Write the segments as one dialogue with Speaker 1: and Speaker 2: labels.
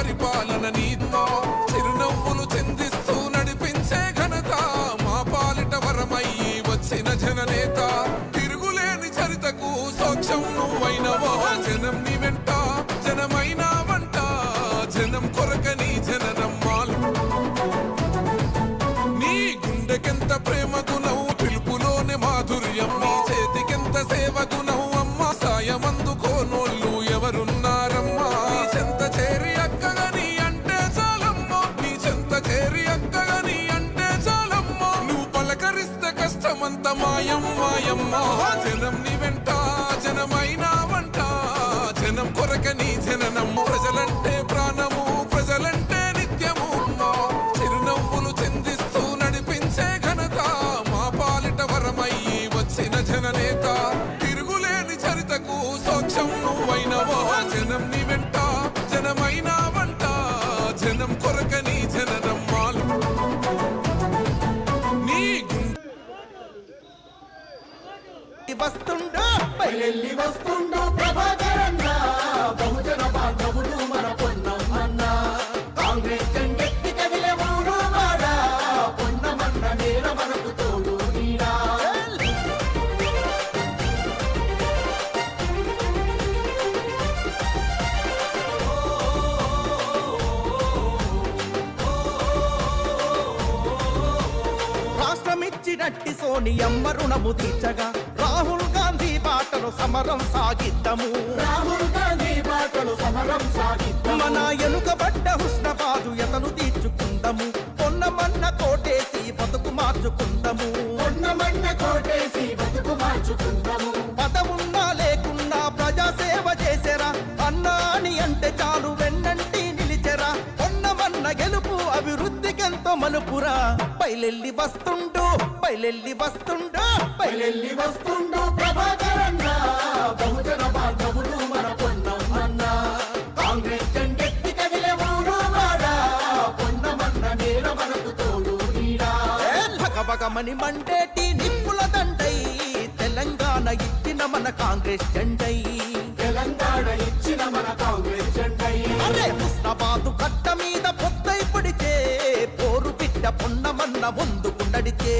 Speaker 1: పరిపాలన నీతో చిరునవ్వులు చెందిస్తూ నడిపించే ఘనత మా పాలిట వరమయ్యి వచ్చిన జననేత తిరుగులేని చరితకు సాక్ష్యం నువ్వైనవో జనం నీ వెంట జనమైన వంట జనం కొరకని జననం మాలు నీ గుండెకెంత ప్రేమ గుణం పిలుపులోనే మాధుర్యం నీ చేతికెంత సేవ గుణం అమ్మ సాయమందుకోనోళ్ళు ఎవరున్నారమ్మా నీ చెంత చేరి అక్కగని అంటే చాలమ్మో నీ చెంత చేరి అక్కగని అంటే చాలమ్మో నువ్వు పలకరిస్తే కష్టమంత మాయం మాయమ్మా జనం నీ వెంట జనమైన వంట జనం కొరకని జననం ప్రజలంటే ప్రాణము ప్రజలంటే నిత్యము చిరునవ్వులు చెందిస్తూ నడిపించే ఘనత మా పాలిట వరమయ్యి వచ్చిన జననేత తిరుగులేని చరితకు సాక్ష్యం నువ్వైనవో జనం నీ వెంట జనమైన వంట జనం కొరకని జననం మాలు నీ
Speaker 2: వస్తుండో పైలెల్లి వస్తుండో ప్రభాకరన్న బహుజన బాంధవుడు మన పొన్నమన్న కాంగ్రెస్ జెండెత్తి కదిలే ఊరు వాడ పొన్నమన్న నేల మనకు తోడు నీడా రాష్ట్రమిచ్చినట్టి సోనియమ్మ రుణము తీర్చగా రాహుల్ గాంధీ బాటలో సమరం సాగిద్దము రాహుల్ గాంధీ బాటలో సమరం సాగిద్దము మన ఎనుకబడ్డ హుస్నాబాదు ఎతను తీర్చుకుందాము పొన్నమన్న కోటేసి బతుకు మార్చుకుందాము పొన్నమన్న కోటేసి బతుకు మార్చుకుందాము పదవున్నా లేకున్నా ప్రజాసేవ చేసేరా అన్నా అని అంటే చాలు వెన్నంటి నిలిచెరా పొన్నమన్న గెలుపు అభివృద్ధికెంతో మలుపురా పైలెల్లి వస్తుండు పైలెల్లి వస్తుండు పైలెల్లి వస్తుండు ప్రభాకరన్న బహుజన బాంధవుడు మన పొన్నమన్న కాంగ్రెస్ జెండెత్తి కదిలే ఊరు వాడ పొన్నమన్న నేల మనకు తోడు నీడా భగభగమని మండేటి నిప్పుల దండై తెలంగాణ ఇచ్చిన మన కాంగ్రెస్ జెండై తెలంగాణ ఇచ్చిన మన కాంగ్రెస్ జెండై అరే హుస్నాబాదు కట్ట మీద పొద్దై పొడిచే పోరు బిడ్డ పొన్నమన్న ముందుకు నడిచే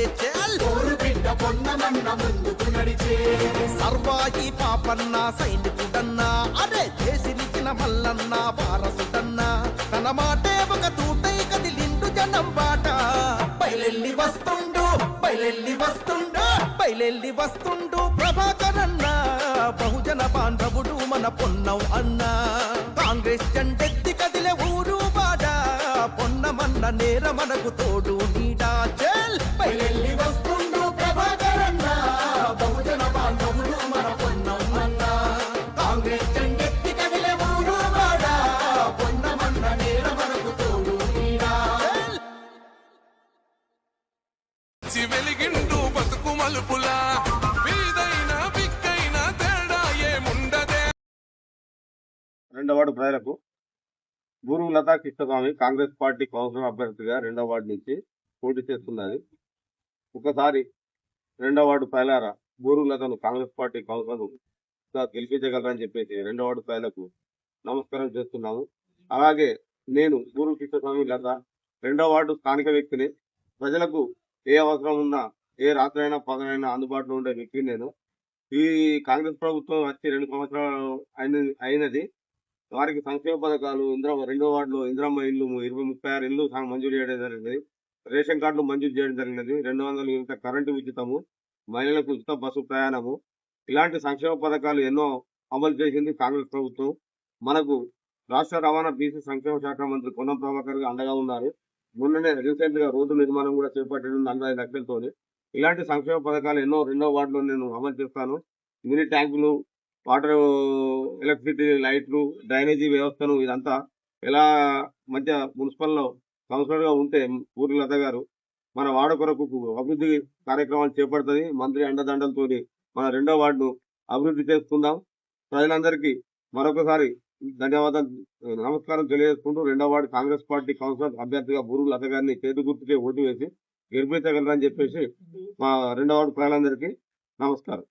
Speaker 2: పోరు బిడ్డ పొన్నమన్న ముందుకు నడిచే సర్వాయి పాపన్న సైనికుడన్నా అరే దేశినిచిన మల్లన్న వారసుడన్నా తన మాటే ఒక తూటై కదిలిండు జనం బాట పైలెల్లి వస్తుండు పైలెల్లి వస్తుండు పైలెల్లి వస్తుండు ప్రభాకరన్న బహుజన బాంధవుడు మన పొన్నౌ అన్న కాంగ్రెస్ జెండెత్తి కదిలే ఊరు బాడ పొన్నమన్న నేర మనకు తోడు నీడా చెల్ పైలెల్లి వస్తుండు ప్రభాకరన్న బహుజన బాంధవుడు మన పొన్నౌ అన్న కాంగ్రెస్ జెండెత్తి కదిలే ఊరు బాడ పొన్నమన్న నేర మనకు తోడు నీడా
Speaker 1: వెలిగిండు బతుకు మలుపులా వీధైనా బిక్కైనా తేడా ఏముండదే.
Speaker 3: రెండవ వార్డు ప్రజలకు బూరు లతా కృష్ణస్వామి కాంగ్రెస్ పార్టీ కౌన్సిలర్ అభ్యర్థిగా రెండవ వార్డు నుంచి పోటీ చేస్తున్నది. ఒకసారి రెండవ వార్డు ప్రజలారా బూరు లతను కాంగ్రెస్ పార్టీ కౌన్సిలర్గా గెలిపించగలరని చెప్పేసి రెండవ వార్డు ప్రజలకు నమస్కారం చేస్తున్నాము. అలాగే నేను బూరు కృష్ణస్వామి లత రెండవ వార్డు స్థానిక వ్యక్తిని. ప్రజలకు ఏ అవసరం ఉన్నా ఏ రాత్రైనా పగలైనా అందుబాటులో ఉండే వ్యక్తిని నేను. ఈ కాంగ్రెస్ ప్రభుత్వం వచ్చి 2 సంవత్సరాలు అయినది. వారికి సంక్షేమ పథకాలు రెండో వార్డులో ఇందిరమ్మ ఇల్లు 36 ఇల్లు మంజూరు చేయడం జరిగినది. రేషన్ కార్డులు మంజూరు చేయడం జరిగినది. 200 యూనిట్ల కరెంటు ఉచితము, మహిళలకు ఉచిత బస్సు ప్రయాణము, ఇలాంటి సంక్షేమ పథకాలు ఎన్నో అమలు చేసింది కాంగ్రెస్ ప్రభుత్వం. మనకు రాష్ట్ర రవాణా బీసీ సంక్షేమ శాఖ మంత్రి పొన్నం ప్రభాకర్ అండగా ఉన్నారు. మొన్ననే రీసెంట్ గా రోడ్డు నిర్మాణం కూడా చేపట్టడం 40 లక్షలతో. ఇలాంటి సంక్షేమ పథకాలు ఎన్నో రెండో వార్డులో నేను అమలు చేస్తాను. మినీ ట్యాంకులు, వాటర్, ఎలక్ట్రిసిటీ, లైట్లు, డ్రైనేజీ వ్యవస్థను ఇదంతా ఎలా మధ్య మున్సిపల్లో కౌన్సిలర్ గా ఉంటే ఊరి లత గారు మన వార్డు కొరకు అభివృద్ధి కార్యక్రమాలు చేపడుతుంది. మంత్రి అండదండలతో మన రెండో వార్డును అభివృద్ధి చేసుకుందాం. ప్రజలందరికీ మరొకసారి ధన్యవాదాలు, నమస్కారం తెలియజేసుకుంటూ రెండో వార్డు కాంగ్రెస్ పార్టీ కౌన్సిలర్ అభ్యర్థిగా బూరు లత గారిని చేతి గుర్తుకే ఓటు వేసి గెలిపించగలరని చెప్పేసి మా రెండో వార్డు ప్రజలందరికీ నమస్కారం.